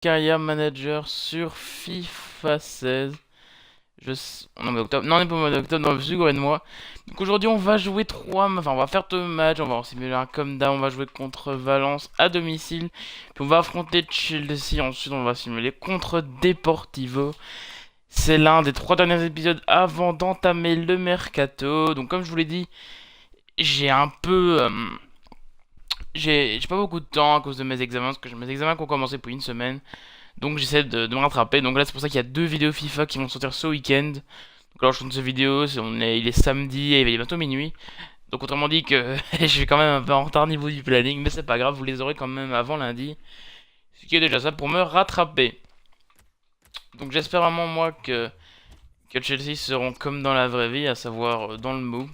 Carrière Manager sur FIFA 16. Non mais octobre. Non, on est pas au mois d'octobre, non, Zugo et moi. Donc aujourd'hui on va jouer on va faire 2 matchs, on va en simuler un comme d'hab, on va jouer contre Valence à domicile. Puis on va affronter Chelsea, ensuite on va simuler contre Deportivo. C'est l'un des 3 derniers épisodes avant d'entamer le mercato. Donc comme je vous l'ai dit, j'ai un peu... j'ai pas beaucoup de temps à cause de mes examens, parce que j'ai mes examens qui ont commencé pour une semaine. Donc j'essaie de me rattraper. Donc là c'est pour ça qu'il y a 2 vidéos FIFA qui vont sortir ce week-end. Donc là je tourne cette vidéo, il est samedi et il est bientôt minuit. Donc autrement dit que je suis quand même un peu en retard au niveau du planning, mais c'est pas grave, vous les aurez quand même avant lundi. Ce qui est déjà ça pour me rattraper. Donc j'espère vraiment moi que Chelsea seront comme dans la vraie vie, à savoir dans le mou.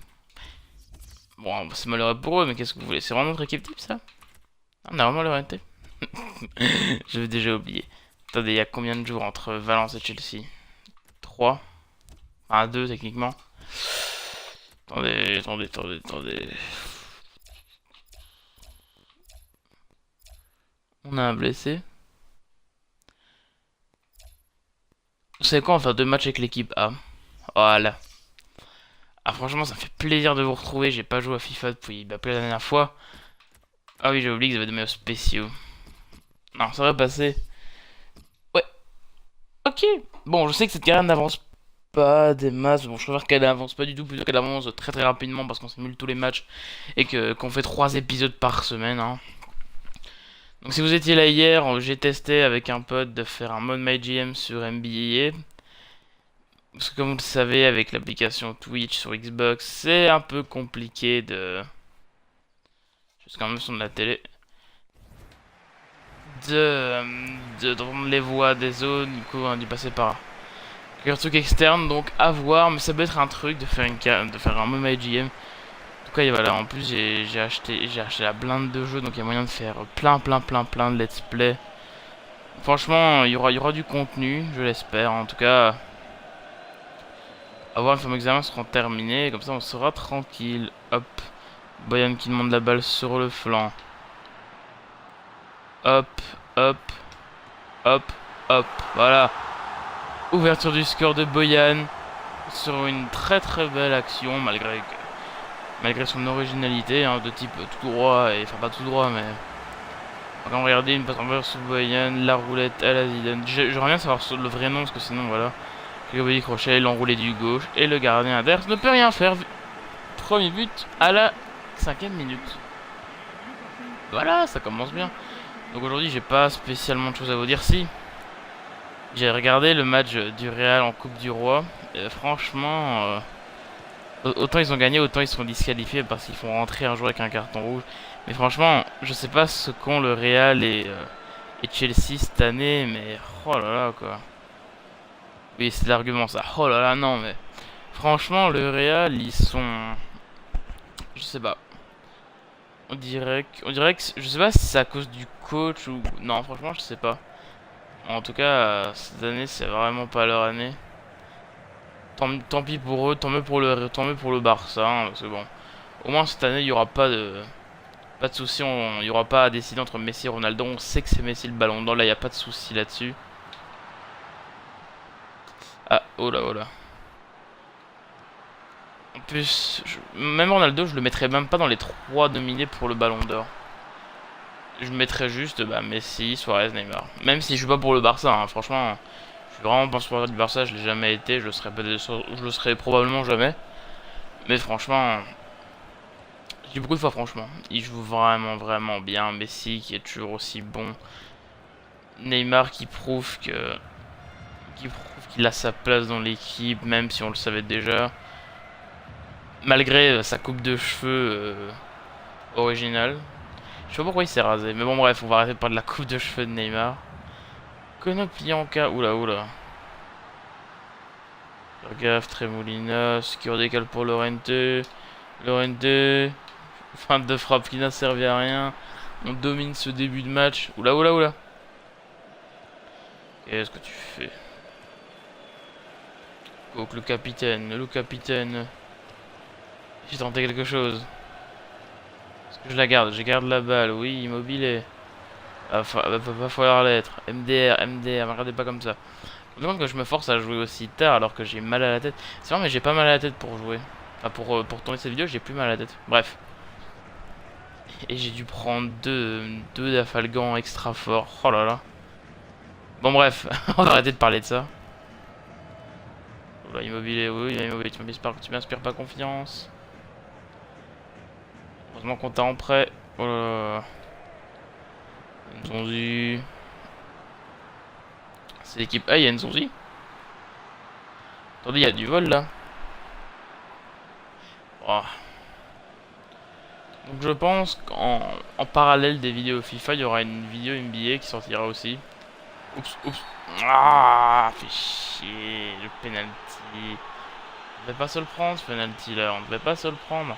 Bon, c'est malheureux pour eux, mais qu'est-ce que vous voulez? C'est vraiment notre équipe type ça? Ah, on a vraiment leur été. Je vais déjà oublier. Attendez, il y a combien de jours entre Valence et Chelsea? 3. Enfin 2 techniquement. Attendez. On a un blessé. Vous savez quoi, on va faire 2 matchs avec l'équipe A. Voilà. Ah franchement ça me fait plaisir de vous retrouver. J'ai pas joué à FIFA depuis la dernière fois. Ah oui j'ai oublié qu'ils avaient des maillots spéciaux. Non ça va passer. Ouais. Ok. Bon je sais que cette carrière n'avance pas des masses. Bon je préfère qu'elle avance pas du tout plutôt qu'elle avance très très rapidement parce qu'on simule tous les matchs. Et qu'on fait 3 épisodes par semaine hein. Donc si vous étiez là hier, j'ai testé avec un pote de faire un mode MyGM sur NBA. Parce que comme vous le savez, avec l'application Twitch sur Xbox, c'est un peu compliqué de... Juste quand même son de la télé. D'entendre les voix des zones, du coup, on a dû passer par un truc externe, donc à voir, mais ça peut être un truc de faire de faire un mode MyGM. En tout cas, et voilà, en plus j'ai acheté la blinde de jeux, donc il y a moyen de faire plein de let's play. Franchement, il y aura du contenu, je l'espère. En tout cas, avoir une fois mes examens seront terminés, comme ça on sera tranquille. Hop, Boyan qui demande la balle sur le flanc. Hop, hop, hop, hop, voilà. Ouverture du score de Boyan sur une très très belle action, malgré son originalité, hein, de type tout droit, et enfin pas tout droit, mais... On va regarder une passe en sur Boyan, la roulette à la Zidane. J'aimerais bien savoir le vrai nom, parce que sinon voilà. Grégory Crochet, l'enroulé du gauche, et le gardien adverse ne peut rien faire. Premier but à la 5e minute. Voilà, ça commence bien. Donc aujourd'hui, j'ai pas spécialement de choses à vous dire. Si, j'ai regardé le match du Real en Coupe du Roi. Et franchement, autant ils ont gagné, autant ils sont disqualifiés parce qu'ils font rentrer un joueur avec un carton rouge. Mais franchement, je sais pas ce qu'ont le Real et Chelsea cette année, mais oh là là quoi. Oui, c'est l'argument ça. Oh là là, non, mais franchement, le Real, ils sont. Je sais pas. On dirait que. Je sais pas si c'est à cause du coach ou. Non, franchement, je sais pas. En tout cas, cette année, c'est vraiment pas leur année. Tant pis pour eux, tant mieux pour le Barça, hein, parce que bon. Au moins, cette année, il y aura pas de. Pas de soucis, il n'y aura pas à décider entre Messi et Ronaldo. On sait que c'est Messi le ballon d'or, là, il n'y a pas de soucis là-dessus. Ah, oh là, oh là. En plus, même Ronaldo, je le mettrais même pas dans les 3 nominés pour le Ballon d'Or. Je mettrais juste Messi, Suarez, Neymar. Même si je suis pas pour le Barça, hein, franchement, je suis vraiment pas supporter du Barça, je l'ai jamais été, je le serai probablement jamais. Mais franchement, je dis beaucoup de fois franchement, il joue vraiment bien. Messi qui est toujours aussi bon. Neymar qui prouve qu'il a sa place dans l'équipe, même si on le savait déjà. Malgré sa coupe de cheveux originale. Je sais pas pourquoi il s'est rasé. Mais bon, bref, on va arrêter de parler de la coupe de cheveux de Neymar. Konoplyanka, oula oula. Faire gaffe, Tremolinos, qui redécale pour Llorente. Llorente. Fin de frappe qui n'a servi à rien. On domine ce début de match. Oula oula oula. Qu'est-ce que tu fais? Oh, le capitaine. J'ai tenté quelque chose. Est-ce que je garde la balle, oui, immobilé. Va falloir l'être. MDR, MDR, regardez pas comme ça. Je me demande que je me force à jouer aussi tard alors que j'ai mal à la tête. C'est vrai, mais j'ai pas mal à la tête pour jouer. Enfin, pour tourner cette vidéo, j'ai plus mal à la tête. Bref. Et j'ai dû prendre deux d'Afalgan extra fort. Oh là là. Bon, bref, on va arrêter de parler de ça. Oula, immobilier, oui, immobilier, tu m'inspires pas confiance. Heureusement qu'on t'a en prêt. Oh là là. Une Zonzi. C'est l'équipe. Ah, il y a une Zonzi. Attendez, il y a du vol là. Oh. Donc je pense qu'en parallèle des vidéos FIFA, il y aura une vidéo NBA qui sortira aussi. Oups, oups. Ah, fait chier, le penalty. On devait pas se le prendre ce penalty là, on devait pas se le prendre.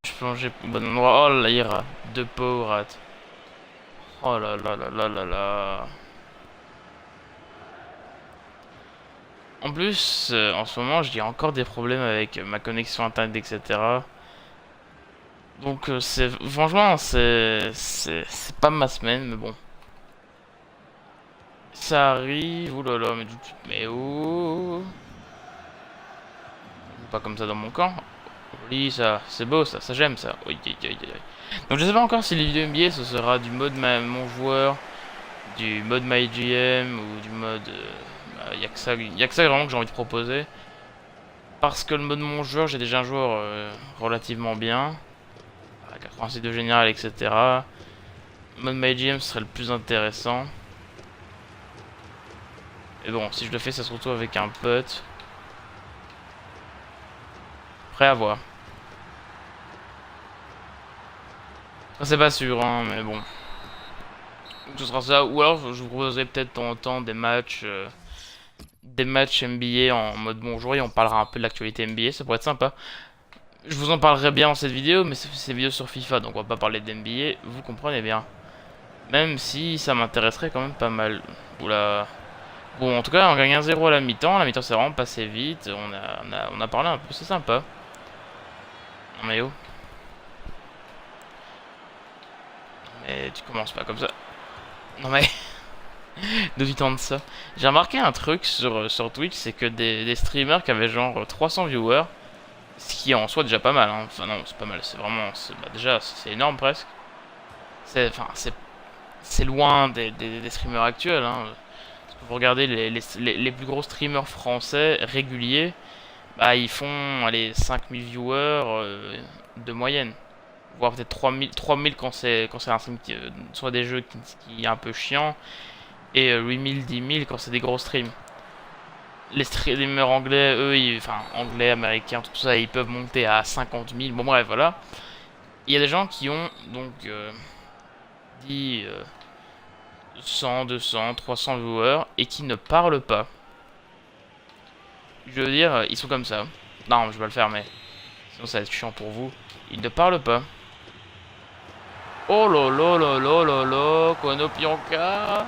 Je plongeais au bon endroit. Oh là, il ira. Deux pauvres rats. Oh là là là là là là. En plus, en ce moment, j'ai encore des problèmes avec ma connexion internet, etc. Donc, franchement, c'est pas ma semaine, mais bon. Ça arrive. Ouh là là, mais oh. Pas comme ça dans mon camp. Joli ça, c'est beau ça, j'aime ça. Oui, oui, oui, oui. Donc je sais pas encore si les vidéos NBA ce sera du mode mon joueur, du mode MyGM ou du mode... y a que ça vraiment que j'ai envie de proposer. Parce que le mode mon joueur, j'ai déjà un joueur relativement bien. 86 de général, etc. Le mode MyGM serait le plus intéressant. Et bon, si je le fais, ça se retrouve avec un pote. Prêt à voir. C'est pas sûr, hein, mais bon. Ce sera ça. Ou alors, je vous proposerai peut-être de temps en temps des matchs NBA en mode bonjour et on parlera un peu de l'actualité NBA. Ça pourrait être sympa. Je vous en parlerai bien dans cette vidéo, mais c'est une vidéo sur FIFA, donc on va pas parler d'NBA. Vous comprenez bien. Même si ça m'intéresserait quand même pas mal. Oula. Bon, en tout cas, on gagne 1-0 à la mi-temps. La mi-temps, c'est vraiment passé vite. On a parlé un peu, c'est sympa. Non, mais oh. Mais tu commences pas comme ça. Non, mais. De du temps de ça. J'ai remarqué un truc sur Twitch, c'est que des streamers qui avaient genre 300 viewers, ce qui est en soi déjà pas mal, hein. Enfin non, c'est pas mal, c'est vraiment... Bah, déjà, c'est énorme presque. C'est loin des streamers actuels, hein. Parce que vous regardez les plus gros streamers français réguliers, bah ils font, allez, 5000 viewers de moyenne. Voire peut-être 3000 quand c'est un stream qui, soit des jeux qui est un peu chiant, et 8000, 10 000 quand c'est des gros streams. Les streamers anglais, eux, enfin anglais, américains, tout ça, ils peuvent monter à 50 000. Bon bref, voilà. Il y a des gens qui ont donc dit 100, 200, 300 viewers et qui ne parlent pas. Je veux dire, ils sont comme ça. Non, je vais pas le faire, mais sinon ça va être chiant pour vous. Ils ne parlent pas. Oh là là là là là là, Konopionka.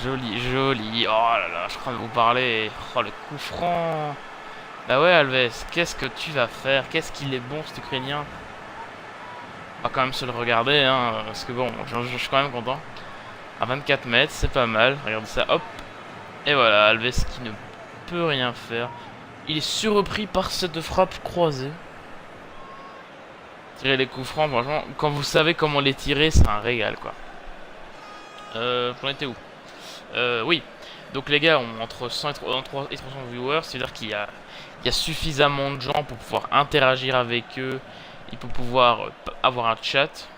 Joli, joli. Oh là là, je crois de vous parler. Oh, le coup franc. Bah ouais, Alves, qu'est-ce que tu vas faire? Qu'est-ce qu'il est bon, cet Ukrainien? On va quand même se le regarder, hein, parce que bon, je suis quand même content. À 24 mètres, c'est pas mal. Regardez ça, hop. Et voilà, Alves qui ne peut rien faire. Il est surpris par cette frappe croisée. Tirer les coups francs, franchement, quand vous savez comment les tirer, c'est un régal, quoi. J'en étais où? Oui. Donc les gars ont entre 100 et 300 viewers, c'est-à-dire qu'il y a suffisamment de gens pour pouvoir interagir avec eux, et pour pouvoir avoir un chat.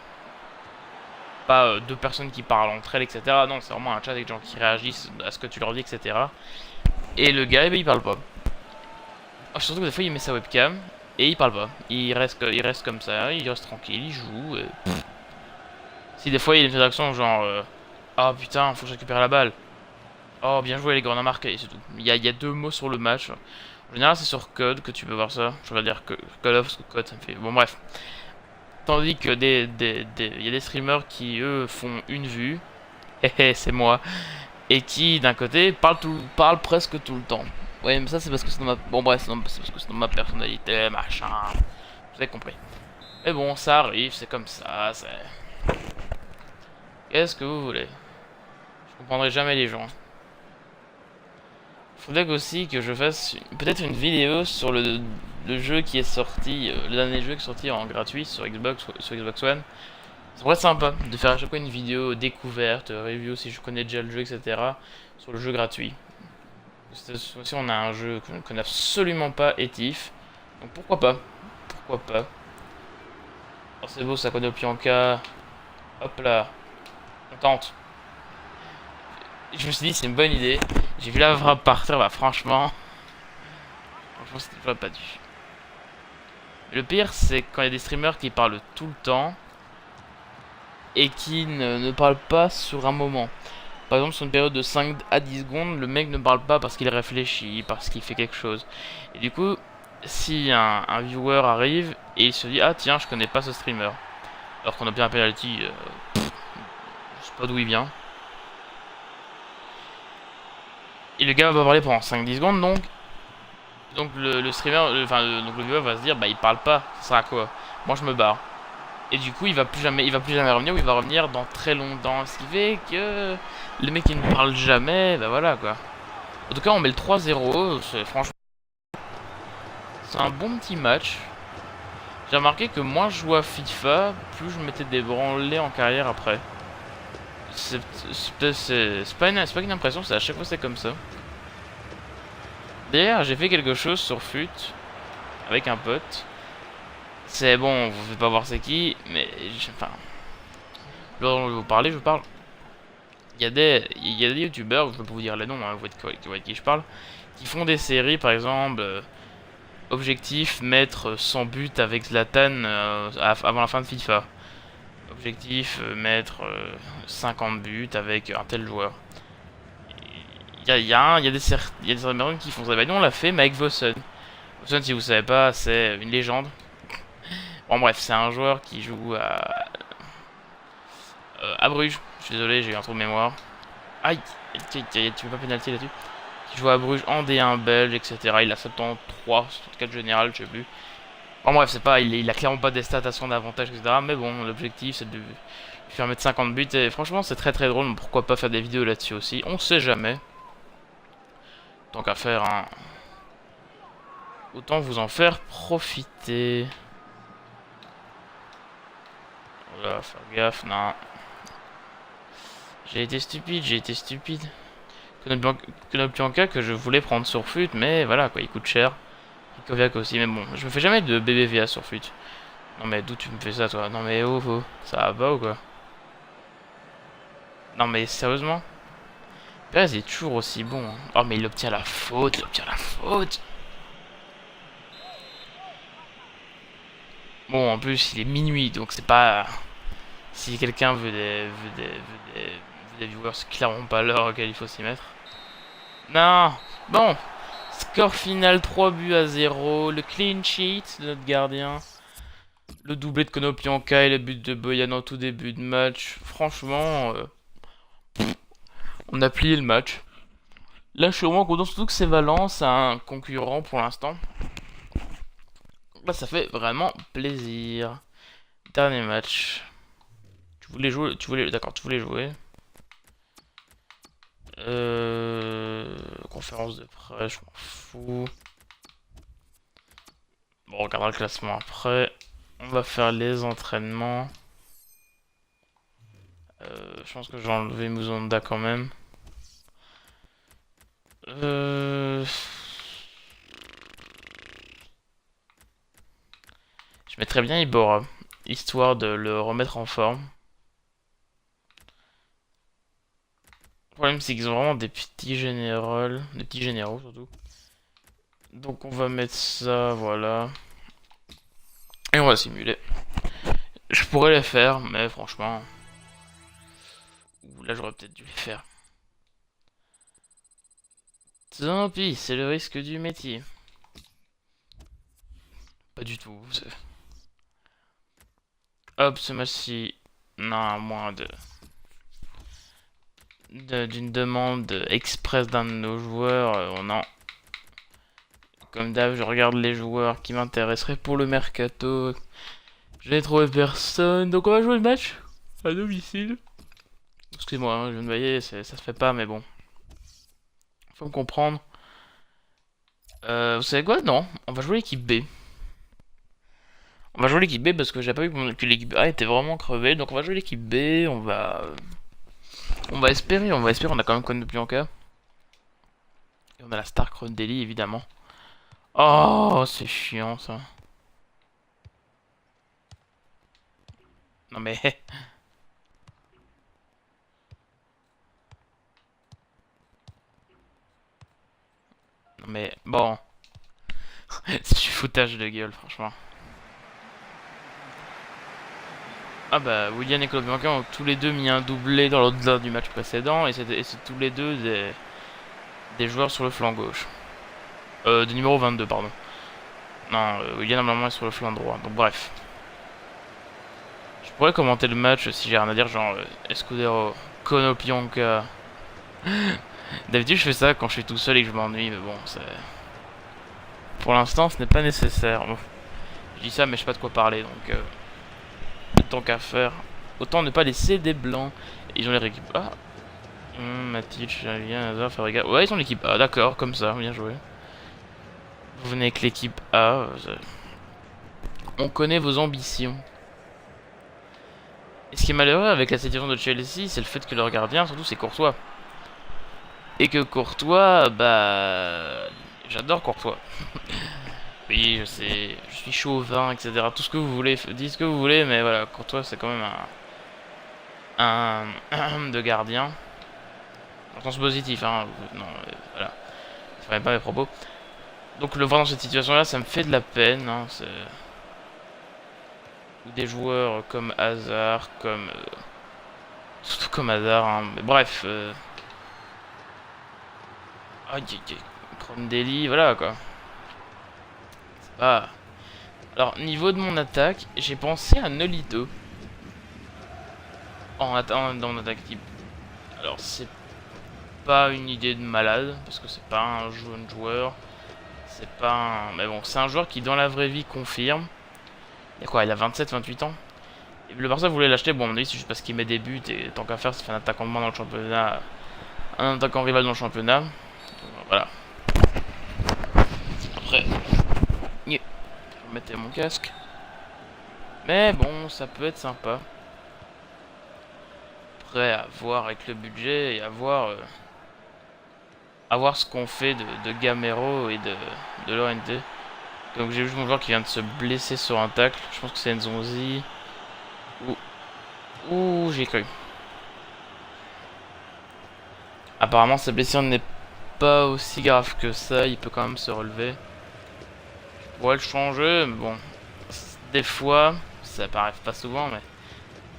Pas deux personnes qui parlent entre elles, etc. Non, c'est vraiment un chat avec des gens qui réagissent à ce que tu leur dis, etc. Et le gars, eh ben, il parle pas. Surtout que des fois, il met sa webcam et il parle pas. Il reste comme ça, il reste tranquille, il joue. Si des fois, il y a une interaction genre... Ah putain, faut que je récupère la balle. Oh, bien joué les gars, on a marqué, c'est tout. Il y a deux mots sur le match. En général, c'est sur Code que tu peux voir ça. Je vais dire que Call of, parce que Code, ça me fait... Bon, bref. Tandis que il y a des streamers qui, eux, font une vue. C'est moi. Et qui, d'un côté, parlent presque tout le temps. Ouais, mais ça, c'est parce que c'est dans ma... Bon, bref, c'est parce que c'est dans ma personnalité, machin. Vous avez compris. Mais bon, ça arrive, c'est comme ça, c'est... Qu'est-ce que vous voulez? Je comprendrai jamais les gens. Faudrait aussi que je fasse peut-être une vidéo sur le jeu qui est sorti, le dernier jeu qui est sorti en gratuit sur Xbox One. Ça pourrait être sympa de faire à chaque fois une vidéo découverte, review si je connais déjà le jeu, etc. sur le jeu gratuit. Cette fois-ci, on a un jeu qu'on ne connaît absolument pas, Etif. Donc pourquoi pas? Pourquoi pas? Oh, c'est beau ça, Konopianka. Hop là, on tente. Je me suis dit, c'est une bonne idée. J'ai vu la frappe partir, bah franchement. Franchement, j'aurais pas dû. Le pire, c'est quand il y a des streamers qui parlent tout le temps et qui ne parlent pas sur un moment. Par exemple, sur une période de 5 à 10 secondes, le mec ne parle pas parce qu'il réfléchit, parce qu'il fait quelque chose. Et du coup, si un viewer arrive et il se dit ah tiens, je connais pas ce streamer, alors qu'on a bien un penalty, je sais pas d'où il vient. Et le gars va parler pendant 5-10 secondes, donc le streamer, donc le viewer va se dire bah il parle pas, ça sert à quoi? Moi je me barre. Et du coup il va plus jamais revenir ou il va revenir dans très longtemps. Ce qui fait que le mec qui ne parle jamais, bah voilà quoi. En tout cas on met le 3-0, franchement c'est un bon petit match. J'ai remarqué que moins je jouais à FIFA, plus je m'étais débranlé en carrière après. C'est pas une impression, c'est à chaque fois c'est comme ça. D'ailleurs j'ai fait quelque chose sur FUT avec un pote. C'est bon, vous pouvez pas voir c'est qui, mais enfin, lorsque je vous parler, je parle. Il y a des youtubeurs, je peux vous dire les noms, hein, vous voyez de qui je parle, qui font des séries, par exemple, objectif mettre 100 buts avec Zlatan avant la fin de FIFA. Objectif mettre 50 buts avec un tel joueur. Il y a des personnes qui font ça. Bah, nous on l'a fait, mais avec Vossen. Vossen, si vous savez pas, c'est une légende. Bon bref, c'est un joueur qui joue à Bruges. Je suis désolé, j'ai eu un trou de mémoire. Aïe, tu veux pas pénalty là-dessus? Qui joue à Bruges en D1 belge, etc. Il a 73, 74 général, je sais plus. Bon bref, c'est pas, il a clairement pas des stats à son avantage, etc. Mais bon, l'objectif c'est de lui faire mettre 50 buts. Et franchement, c'est très très drôle. Donc pourquoi pas faire des vidéos là-dessus aussi? On sait jamais. Tant qu'à faire, hein. Autant vous en faire profiter. Voilà, faire gaffe, non. J'ai été stupide, j'ai été stupide. Konopianka que je voulais prendre sur FUT, mais voilà quoi, il coûte cher. Koviak aussi, mais bon, je me fais jamais de BBVA sur FUT. Non mais d'où tu me fais ça toi? Non mais oh, oh, ça va ou quoi? Non mais sérieusement? Perez est toujours aussi bon, hein. Oh mais il obtient la faute, il obtient la faute. Bon en plus il est minuit donc c'est pas... Si quelqu'un veut des viewers, c'est clairement pas l'heure auquel il faut s'y mettre. Non. Bon. Score final 3 buts à 0. Le clean sheet de notre gardien. Le doublé de Konopianka et le but de Boyan en tout début de match. Franchement, on a plié le match. Là, je suis vraiment content, surtout que c'est Valence, un concurrent pour l'instant. Là, ça fait vraiment plaisir. Dernier match. Tu voulais jouer, d'accord, tu voulais jouer. Conférence de presse, je m'en fous. Bon, on regardera le classement après. On va faire les entraînements. Je pense que je vais enlever Muzonda quand même. Je mettrais bien Ibora, histoire de le remettre en forme. Le problème c'est qu'ils ont vraiment des petits généraux surtout. Donc on va mettre ça, voilà. Et on va simuler. Je pourrais les faire, mais franchement... Là j'aurais peut-être dû les faire. Tant pis, c'est le risque du métier. Pas du tout. Hop, ce match-ci, non, à moins d'une demande express d'un de nos joueurs, comme d'hab, je regarde les joueurs qui m'intéresseraient pour le mercato. Je n'ai trouvé personne. Donc on va jouer le match à domicile. Excusez-moi, hein, je ne voyais, ça se fait pas, mais bon. Faut me comprendre. Vous savez quoi? Non, on va jouer l'équipe B. On va jouer l'équipe B parce que j'ai pas vu que l'équipe A était vraiment crevée. Donc on va jouer l'équipe B. On va espérer. On a quand même Con de Bianca. Et on a la Star Crown Daily évidemment. Oh, c'est chiant ça. Non mais. Non mais bon. C'est du foutage de gueule franchement. Ah bah William et Claude Bianca ont tous les deux mis un doublé dans l'au-delà du match précédent et c'est tous les deux des joueurs sur le flanc gauche. De numéro 22 pardon. Non, William normalement est sur le flanc droit. Donc bref. Je pourrais commenter le match si j'ai rien à dire, genre Escudero, Konopionka. D'habitude je fais ça quand je suis tout seul et que je m'ennuie, mais bon, c'est... Pour l'instant ce n'est pas nécessaire. Bon, je dis ça mais je sais pas de quoi parler, donc tant qu'à faire, autant ne pas laisser des blancs. Et ils ont les équipes A. Matic, Javien, Hazard, Fabregas. Ouais, ils ont l'équipe A, d'accord, comme ça, bien joué. Vous venez avec l'équipe A. On connaît vos ambitions. Et ce qui est malheureux avec la situation de Chelsea, c'est le fait que leur gardien, surtout, c'est Courtois. Et que Courtois, bah... J'adore Courtois. Oui, je sais, je suis chauvin, etc. Tout ce que vous voulez, dites ce que vous voulez, mais voilà, Courtois, c'est quand même un de gardien. En sens positif, hein. Non, voilà. Je ferai pas mes propos. Donc le voir dans cette situation-là, ça me fait de la peine. Hein, ou des joueurs comme Hazard, surtout comme Hazard. Hein, mais bref. Crondelli, voilà quoi. C'est pas. Alors niveau de mon attaque, j'ai pensé à Nolito. Dans mon attaque type. Alors c'est pas une idée de malade parce que c'est pas un jeune joueur. C'est pas un... Mais bon, c'est un joueur qui dans la vraie vie confirme. Il y a quoi? Il a 27-28 ans. Et le Barça voulait l'acheter, bon à mon avis c'est juste parce qu'il met des buts et tant qu'à faire ça fait un attaquant de moins dans le championnat. Un attaquant rival dans le championnat. Voilà. Après, je vais remettre mon casque. Mais bon, ça peut être sympa. Après, à voir avec le budget et à voir ce qu'on fait de Gamero et de Llorente. Donc j'ai vu mon joueur qui vient de se blesser sur un tacle. Je pense que c'est Nzonzi. Ouh, j'ai cru. Apparemment sa blessure n'est pas aussi grave que ça. Il peut quand même se relever. Je pourrais le changer, mais bon. Des fois, ça arrive pas souvent, mais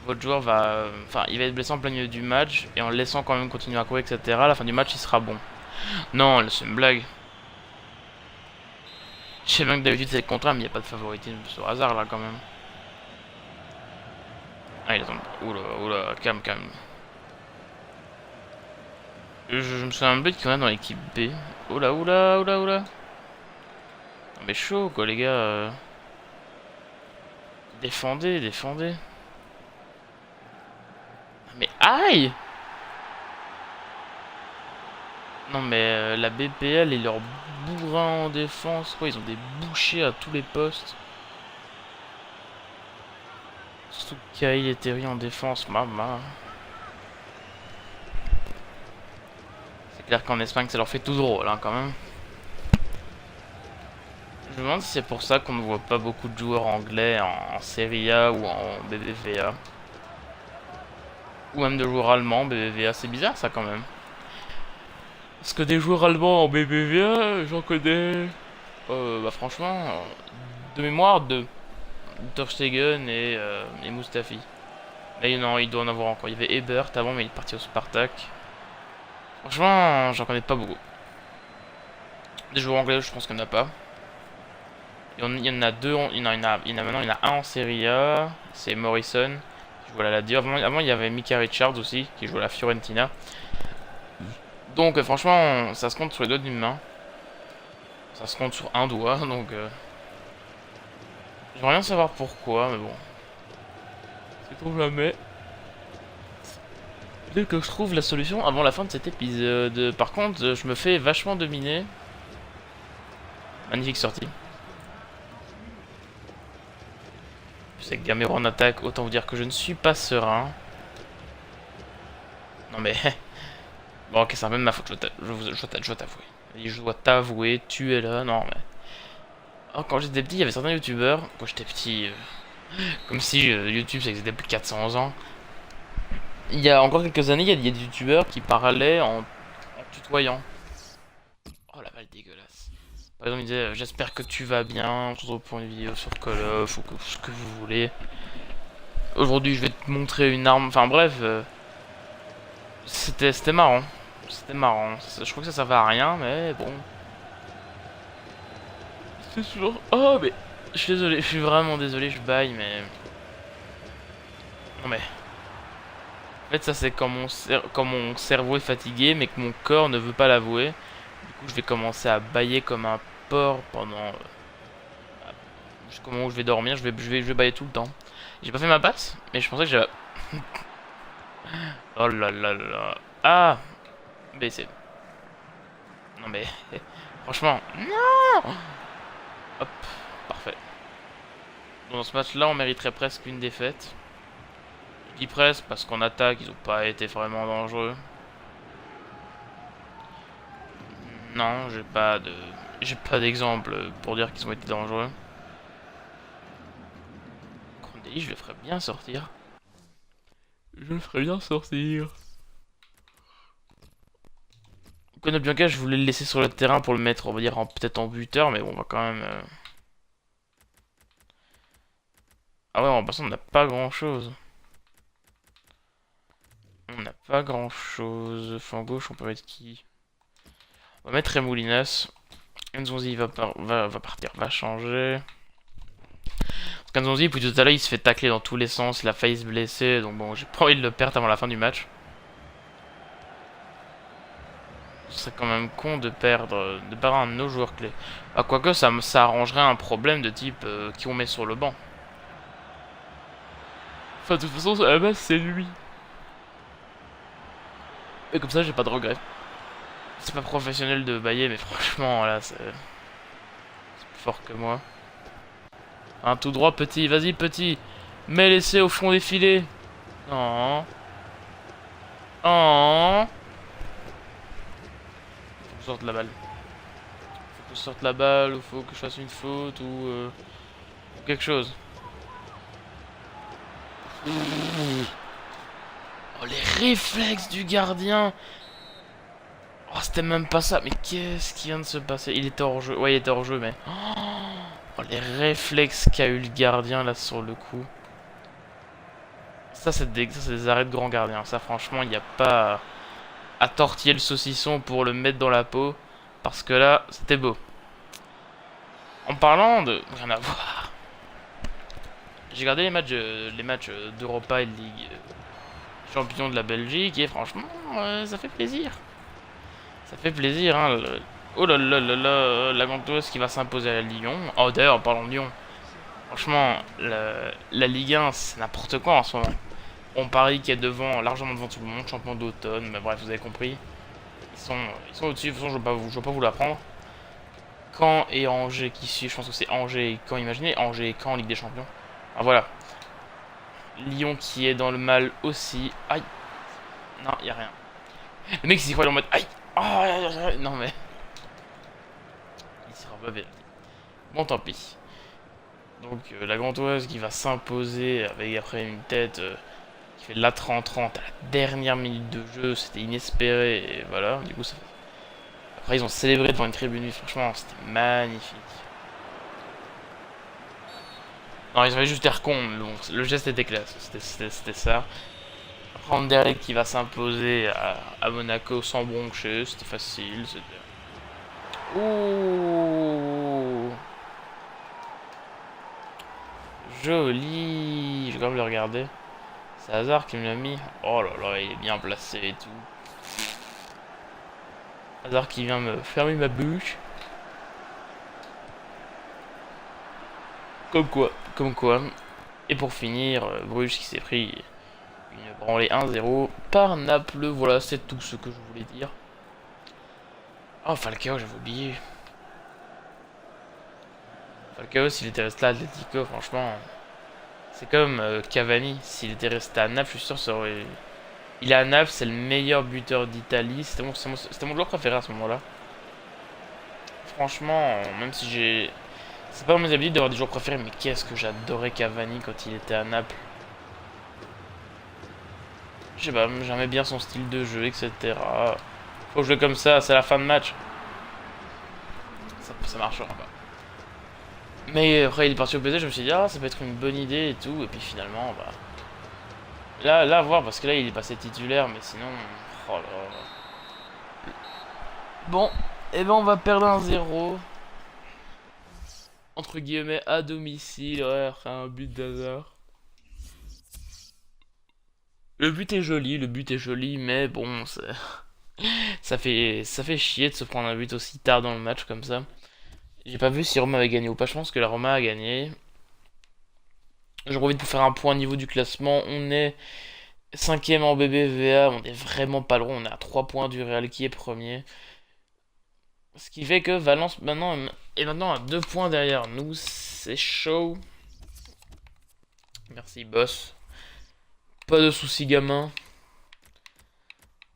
votre joueur va... Enfin, il va être blessé en plein milieu du match. Et en le laissant quand même continuer à courir, etc. À la fin du match, il sera bon. Non, c'est une blague. Je sais bien que d'habitude c'est le contraire, mais il n'y a pas de favoritisme sur hasard là quand même. Ah, il attend. Oula, calme. Je me souviens un peu qu'il y en a dans l'équipe B. Oula. Non, mais chaud quoi, les gars. Défendez. Mais aïe! Non, mais la BPL et leur bourrin en défense, quoi, ils ont des bouchers à tous les postes. Surtout Kyle et Terry en défense, maman. C'est clair qu'en Espagne, ça leur fait tout drôle, hein, quand même. Je me demande si c'est pour ça qu'on ne voit pas beaucoup de joueurs anglais en Serie A ou en BBVA. Ou même de joueurs allemands en BBVA, c'est bizarre ça quand même. Parce que des joueurs allemands en BBVA, j'en connais... bah franchement, de mémoire, deux. Ter Stegen et Mustafi. Là, non, il doit en avoir encore. Il y avait Ebert avant, mais il est parti au Spartak. Franchement, j'en connais pas beaucoup. Des joueurs anglais, je pense qu'il n'y en a pas. Il y en a deux, maintenant, il y en a un en Serie A, c'est Morrison, qui joue à la Lazio. Avant, il y avait Mika Richards aussi, qui joue à la Fiorentina. Donc, franchement, ça se compte sur les doigts d'une main. Ça se compte sur un doigt, donc... J'aimerais bien savoir pourquoi, mais bon, Sait-on jamais. Peut-être que je trouve la solution avant la fin de cet épisode. Par contre, je me fais vachement dominer. Magnifique sortie. Je sais que Gamero en attaque, autant vous dire que je ne suis pas serein. Non mais... Bon ok, c'est un peu de ma faute, je dois t'avouer. Je dois t'avouer, tu es là, non mais... Oh, quand j'étais petit, il y avait certains youtubeurs, quand j'étais petit, comme si YouTube ça existait depuis 400 ans. Il y a encore quelques années, il y a des youtubeurs qui parlaient en tutoyant. Oh la balle dégueulasse. Par exemple, il disait j'espère que tu vas bien, on se retrouve pour une vidéo sur Call of ou ce que vous voulez. Aujourd'hui, je vais te montrer une arme, enfin bref, c'était marrant. C'était marrant. Je crois que ça servait à rien, mais bon. C'est toujours. Oh, mais. Je suis désolé, je suis vraiment désolé, je baille, mais. Non, mais. En fait, ça, c'est quand mon cerveau est fatigué, mais que mon corps ne veut pas l'avouer. Du coup, je vais commencer à bailler comme un porc pendant. Jusqu'au moment où je vais dormir, je vais bailler tout le temps. J'ai pas fait ma passe, mais je pensais que j'avais. Oh là là là. Ah! BC. Non, mais. Franchement. Non! Hop, parfait. Dans ce match-là, on mériterait presque une défaite. Je dis presque parce qu'en attaque, ils ont pas été vraiment dangereux. Non, j'ai pas d'exemple pour dire qu'ils ont été dangereux. Grandeli, je le ferais bien sortir. Je le ferais bien sortir. Kono Bianca, je voulais le laisser sur le terrain pour le mettre, on va dire, peut-être en buteur, mais bon, on va quand même. Ah ouais, en passant, on n'a pas grand-chose. On n'a pas grand-chose. Flanc gauche, on peut mettre qui? On va mettre Remoulinas. Nzonzi va partir, va changer. Parce qu'Nzonzi, puis tout à l'heure, il se fait tacler dans tous les sens. Il a failli se blesser. Donc bon, j'ai pas envie de le perdre avant la fin du match. Ce serait quand même con de perdre un de nos joueurs clés. Ah, quoique, ça arrangerait un problème de type qui on met sur le banc. Enfin, de toute façon, à la base, c'est lui. Et comme ça, j'ai pas de regrets. C'est pas professionnel de bailler, mais franchement, là, c'est plus fort que moi. Un tout droit, petit. Vas-y, petit. Mais laissez au fond des filets. Non. Oh. Faut que je sorte la balle. Faut que je sorte la balle, ou faut que je fasse une faute, ou quelque chose. Oh, les réflexes du gardien. Oh, c'était même pas ça. Mais qu'est-ce qui vient de se passer? Il était hors jeu. Ouais, il était hors jeu, mais... Oh, les réflexes qu'a eu le gardien, là, sur le coup. Ça, c'est des arrêts de grand gardien. Ça, franchement, il n'y a pas à tortiller le saucisson pour le mettre dans la peau. Parce que là, c'était beau. En parlant de... Rien à voir. J'ai regardé les matchs d'Europa et de Ligue champion de la Belgique. Et franchement, ça fait plaisir. Ça fait plaisir, hein. Oh là là là là, la Gantoise qui va s'imposer à la Lyon. Oh, d'ailleurs, en parlant de Lyon. Franchement, la Ligue 1, c'est n'importe quoi en ce moment. On parie qui est devant, largement devant tout le monde, champion d'automne, mais bref, vous avez compris. Ils sont au-dessus, de toute façon, je vais pas vous l'apprendre. Caen et Angers qui suit, je pense que c'est Angers et Caen, imaginez, Angers et Caen en Ligue des Champions. Ah voilà. Lyon qui est dans le mal aussi. Aïe. Non, y a rien. Le mec s'y croit en mode aïe. Oh, non mais. Il sera pas vérifié. Bon, tant pis. Donc, la Gantoise qui va s'imposer avec après une tête qui fait de la 30-30 à la dernière minute de jeu. C'était inespéré. Et voilà, du coup, ça fait... Après, ils ont célébré devant une tribune. Franchement, c'était magnifique. Non, ils avaient juste l'air con. Le geste était classe. C'était ça. Anderlecht qui va s'imposer à Monaco sans broncher. C'était facile. Ouh. Joli. Je vais quand même le regarder. C'est Hazard qui me l'a mis. Oh là là, il est bien placé et tout. Hazard qui vient me fermer ma bouche. Comme quoi, comme quoi. Et pour finir, Bruges qui s'est pris une branlée 1-0 par Naples. Voilà, c'est tout ce que je voulais dire. Oh, Falcao, j'avais oublié. Falcao, s'il était resté à Atletico, franchement, c'est comme Cavani. S'il était resté à Naples, je suis sûr ça aurait... Il est à Naples, c'est le meilleur buteur d'Italie. C'était mon joueur préféré à ce moment-là. Franchement, même si j'ai... C'est pas dans mes habitudes d'avoir des joueurs préférés, mais qu'est-ce que j'adorais Cavani quand il était à Naples. Je sais pas, j'aimais bien son style de jeu, etc. Faut jouer comme ça, c'est la fin de match. Ça marchera pas. Mais après, il est parti au PSG, je me suis dit, ah, ça peut être une bonne idée et tout. Et puis finalement, bah. Là, à voir, parce que là, il est passé titulaire, mais sinon. Oh là là. Bon, et ben, on va perdre 1-0. Entre guillemets, à domicile. Ouais, un but d'hasard. Le but est joli, mais bon, ça fait chier de se prendre un but aussi tard dans le match comme ça. J'ai pas vu si Roma avait gagné ou pas, je pense que la Roma a gagné. Je profite pour faire un point au niveau du classement. On est 5ème en BBVA, on est vraiment pas loin, on est à 3 points du Real qui est premier. Ce qui fait que Valence maintenant est maintenant à 2 points derrière nous, c'est chaud. Merci boss. Pas de soucis gamin.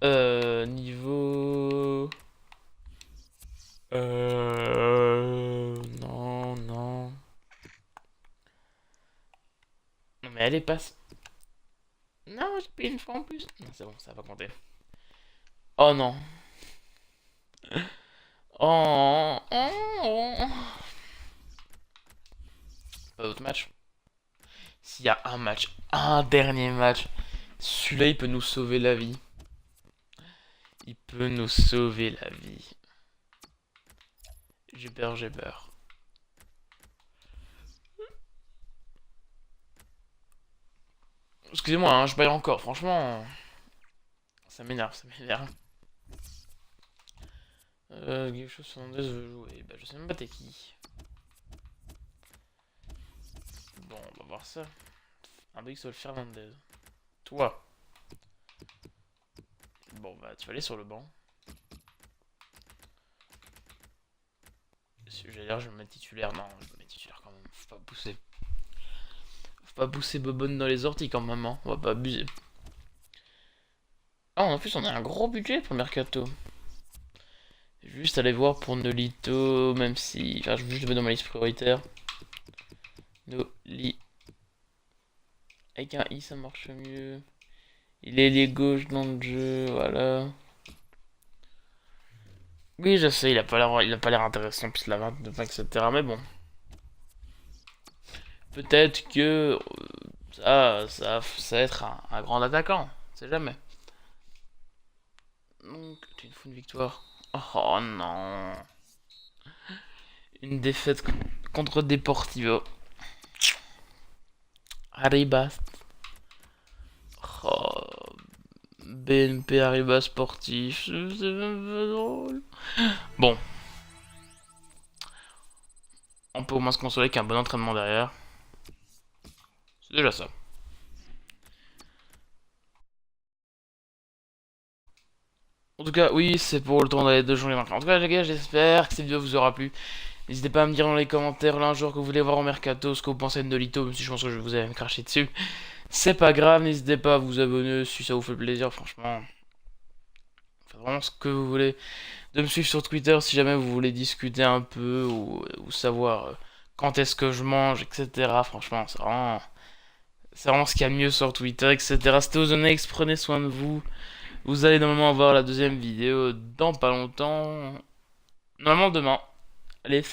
Niveau... Non, non. Non mais elle est pas... Non, j'ai payé une fois en plus. Non, c'est bon, ça va pas compter. Oh non. Oh, pas d'autre match. S'il y a un match, un dernier match, celui-là il peut nous sauver la vie. Il peut nous sauver la vie. J'ai peur, j'ai peur. Excusez-moi, hein, je baille encore, franchement. Ça m'énerve, ça m'énerve. Quelque chose Fernandez veut jouer. Bah, je sais même pas t'es qui. Bon, on va voir ça. Un Brixol Fernandez. Toi. Bon, bah, tu vas aller sur le banc. J'allais dire, je vais me mettre titulaire. Non, je vais me mettre titulaire quand même. Faut pas pousser. Faut pas pousser Bobonne dans les orties quand même, hein. On va pas abuser. Ah, en plus, on a un gros budget pour Mercato. Juste aller voir pour Nolito, même si... Enfin, je vais juste le mettre dans ma liste prioritaire. Noli. Avec un I, ça marche mieux. Il est ailier gauche dans le jeu, voilà. Oui, je sais, il a pas l'air intéressant, plus la 29, etc. Mais bon. Peut-être que ça va être un grand attaquant. On sait jamais. Donc, tu une victoire. Oh non. Une défaite contre Deportivo. Arribas. Oh, BNP Arribas sportif. C'est même pas drôle. Bon. On peut au moins se consoler qu'un bon entraînement derrière. C'est déjà ça. En tout cas, oui, c'est pour le temps d'aller 2 journées maintenant. En tout cas, les gars, j'espère que cette vidéo vous aura plu. N'hésitez pas à me dire dans les commentaires là un jour que vous voulez voir au mercato ce que vous pensez de Nolito, même si je pense que je vous ai craché dessus. C'est pas grave, n'hésitez pas à vous abonner si ça vous fait plaisir, franchement. Faites vraiment ce que vous voulez. De me suivre sur Twitter si jamais vous voulez discuter un peu ou savoir quand est-ce que je mange, etc. Franchement, c'est vraiment ce qu'il y a de mieux sur Twitter, etc. C'était Ozonex, prenez soin de vous. Vous allez normalement avoir la deuxième vidéo dans pas longtemps. Normalement demain. Allez.